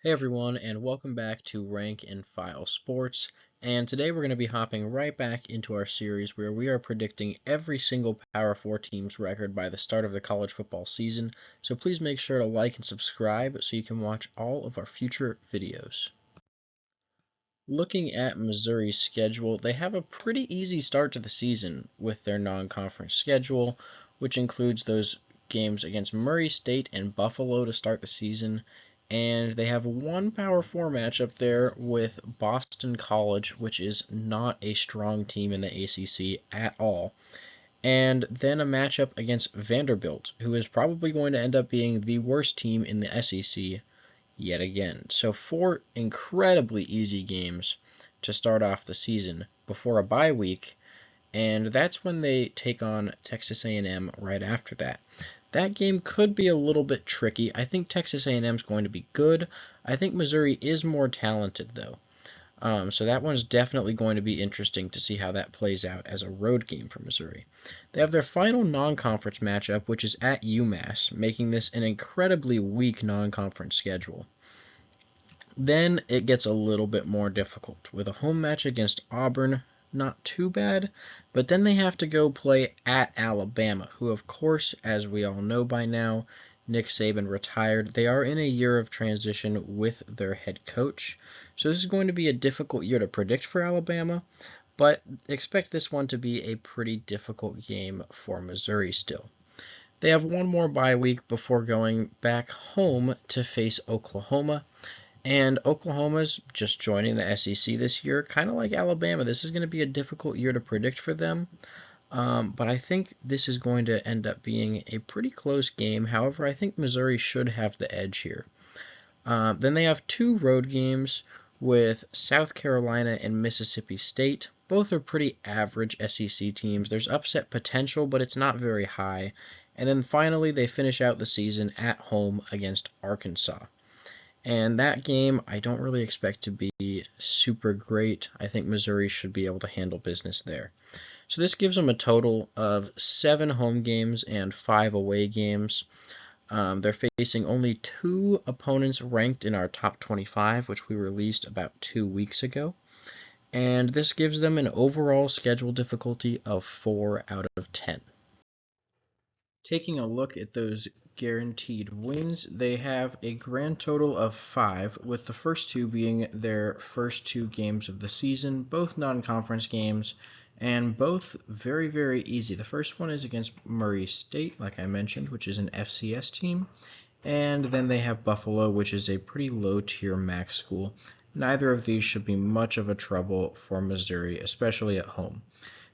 Hey everyone, and welcome back to Rank and File Sports. And today we're going to be hopping right back into our series where we are predicting every single Power 4 team's record by the start of the college football season. So please make sure to like and subscribe so you can watch all of our future videos. Looking at Missouri's schedule, they have a pretty easy start to the season with their non-conference schedule, which includes those games against Murray State and Buffalo to start the season. And they have one Power 4 matchup there with Boston College, which is not a strong team in the ACC at all. And then a matchup against Vanderbilt, who is probably going to end up being the worst team in the SEC yet again. So four incredibly easy games to start off the season before a bye week, and that's when they take on Texas A&M right after that. That game could be a little bit tricky. I think Texas A&M is going to be good. I think Missouri is more talented though. So that one's definitely going to be interesting to see how that plays out as a road game for Missouri. They have their final non-conference matchup, which is at UMass, making this an incredibly weak non-conference schedule. Then it gets a little bit more difficult with a home match against Auburn, not too bad, but then they have to go play at Alabama, who of course, as we all know by now, Nick Saban retired. They are in a year of transition with their head coach, so this is going to be a difficult year to predict for Alabama, but expect this one to be a pretty difficult game for Missouri still. They have one more bye week before going back home to face Oklahoma. And Oklahoma's just joining the SEC this year, kind of like Alabama. This is going to be a difficult year to predict for them, but I think this is going to end up being a pretty close game. However, I think Missouri should have the edge here. Then they have two road games with South Carolina and Mississippi State. Both are pretty average SEC teams. There's upset potential, but it's not very high. And then finally, they finish out the season at home against Arkansas. And that game, I don't really expect to be super great. I think Missouri should be able to handle business there. So this gives them a total of 7 home games and 5 away games. They're facing only 2 opponents ranked in our top 25, which we released about 2 weeks ago. And this gives them an overall schedule difficulty of 4 out of 10. Taking a look at those guaranteed wins, they have a grand total of 5, with the first 2 being their first 2 games of the season, both non-conference games, and both very, very easy. The first one is against Murray State, like I mentioned, which is an FCS team, and then they have Buffalo, which is a pretty low-tier MAC school. Neither of these should be much of a trouble for Missouri, especially at home.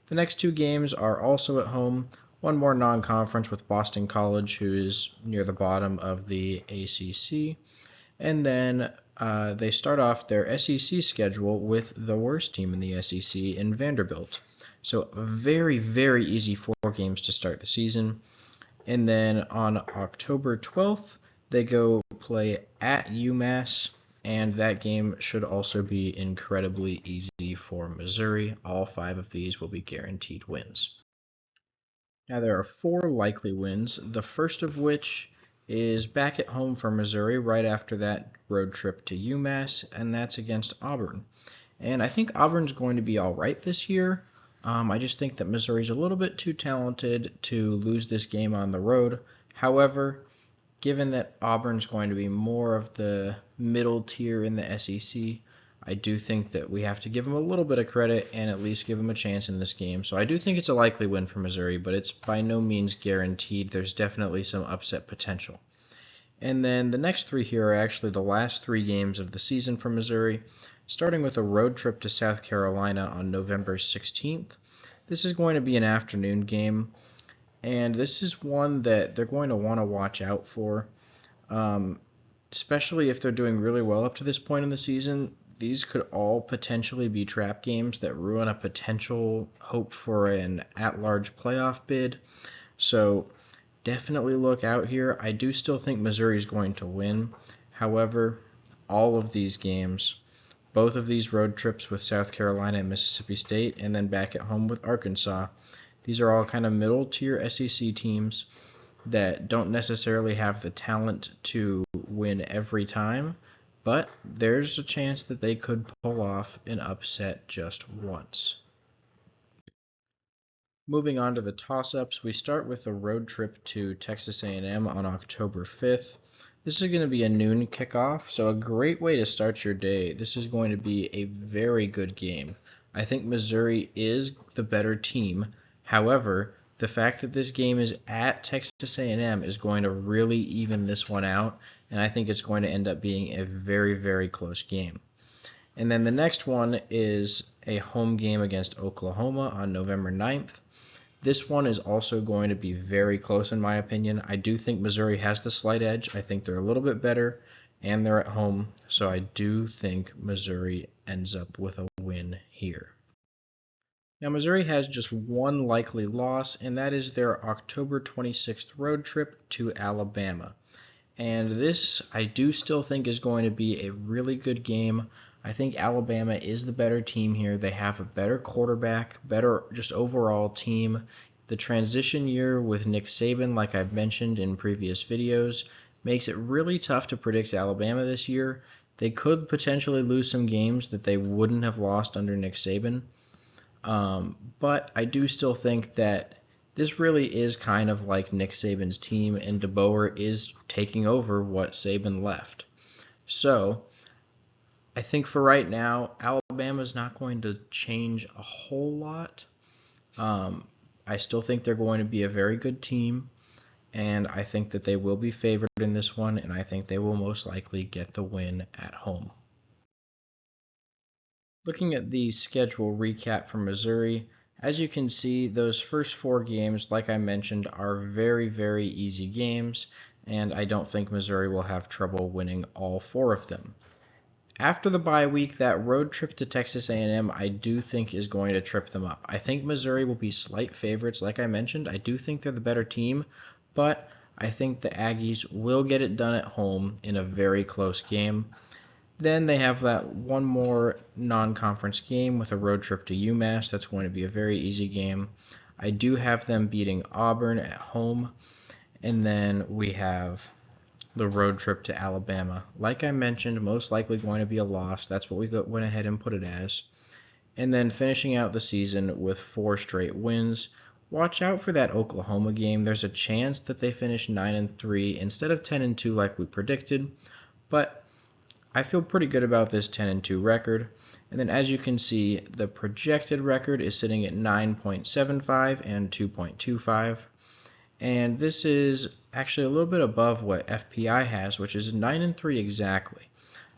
The next 2 games are also at home. One more non-conference with Boston College, who is near the bottom of the ACC. And then they start off their SEC schedule with the worst team in the SEC in Vanderbilt. So very, very easy 4 games to start the season. And then on October 12th, they go play at UMass, and that game should also be incredibly easy for Missouri. All 5 of these will be guaranteed wins. Now there are 4 likely wins, the first of which is back at home for Missouri right after that road trip to UMass, and that's against Auburn. And I think Auburn's going to be all right this year. I just think that Missouri's a little bit too talented to lose this game on the road. However, given that Auburn's going to be more of the middle tier in the SEC, I do think that we have to give them a little bit of credit and at least give them a chance in this game. So I do think it's a likely win for Missouri, but it's by no means guaranteed. There's definitely some upset potential. And then the next 3 here are actually the last 3 games of the season for Missouri, starting with a road trip to South Carolina on November 16th. This is going to be an afternoon game, and this is one that they're going to want to watch out for, especially if they're doing really well up to this point in the season. These could all potentially be trap games that ruin a potential hope for an at-large playoff bid. So definitely look out here. I do still think Missouri is going to win. However, all of these games, both of these road trips with South Carolina and Mississippi State, and then back at home with Arkansas, these are all kind of middle-tier SEC teams that don't necessarily have the talent to win every time, but there's a chance that they could pull off an upset just once. Moving on to the toss-ups, we start with the road trip to Texas A&M on October 5th. This is going to be a noon kickoff, so a great way to start your day. This is going to be a very good game. I think Missouri is the better team. However, the fact that this game is at Texas A&M is going to really even this one out, and I think it's going to end up being a very, very close game. And then the next one is a home game against Oklahoma on November 9th. This one is also going to be very close in my opinion. I do think Missouri has the slight edge. I think they're a little bit better, and they're at home, so I do think Missouri ends up with a win here. Now, Missouri has just one likely loss, and that is their October 26th road trip to Alabama. And this, I do still think, is going to be a really good game. I think Alabama is the better team here. They have a better quarterback, better just overall team. The transition year with Nick Saban, like I've mentioned in previous videos, makes it really tough to predict Alabama this year. They could potentially lose some games that they wouldn't have lost under Nick Saban. But I do still think that this really is kind of like Nick Saban's team, and DeBoer is taking over what Saban left. So I think for right now, Alabama's not going to change a whole lot. I still think they're going to be a very good team, and I think that they will be favored in this one, and I think they will most likely get the win at home. Looking at the schedule recap for Missouri, as you can see, those first four games, like I mentioned, are very, very easy games, and I don't think Missouri will have trouble winning all four of them. After the bye week, that road trip to Texas A&M, I do think is going to trip them up. I think Missouri will be slight favorites, like I mentioned. I do think they're the better team, but I think the Aggies will get it done at home in a very close game. Then they have that one more non-conference game with a road trip to UMass. That's going to be a very easy game. I do have them beating Auburn at home. And then we have the road trip to Alabama. Like I mentioned, most likely going to be a loss. That's what we went ahead and put it as. And then finishing out the season with 4 straight wins. Watch out for that Oklahoma game. There's a chance that they finish 9-3 instead of 10-2 like we predicted. But I feel pretty good about this 10-2 record. And then as you can see, the projected record is sitting at 9.75 and 2.25. And this is actually a little bit above what FPI has, which is 9-3 exactly.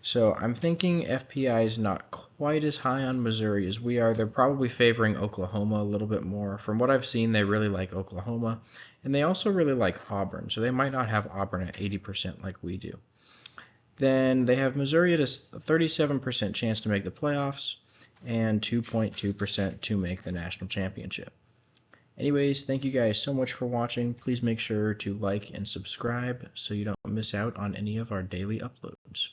So I'm thinking FPI is not quite as high on Missouri as we are. They're probably favoring Oklahoma a little bit more. From what I've seen, they really like Oklahoma. And they also really like Auburn. So they might not have Auburn at 80% like we do. Then they have Missouri at a 37% chance to make the playoffs and 2.2% to make the national championship. Anyways, thank you guys so much for watching. Please make sure to like and subscribe so you don't miss out on any of our daily uploads.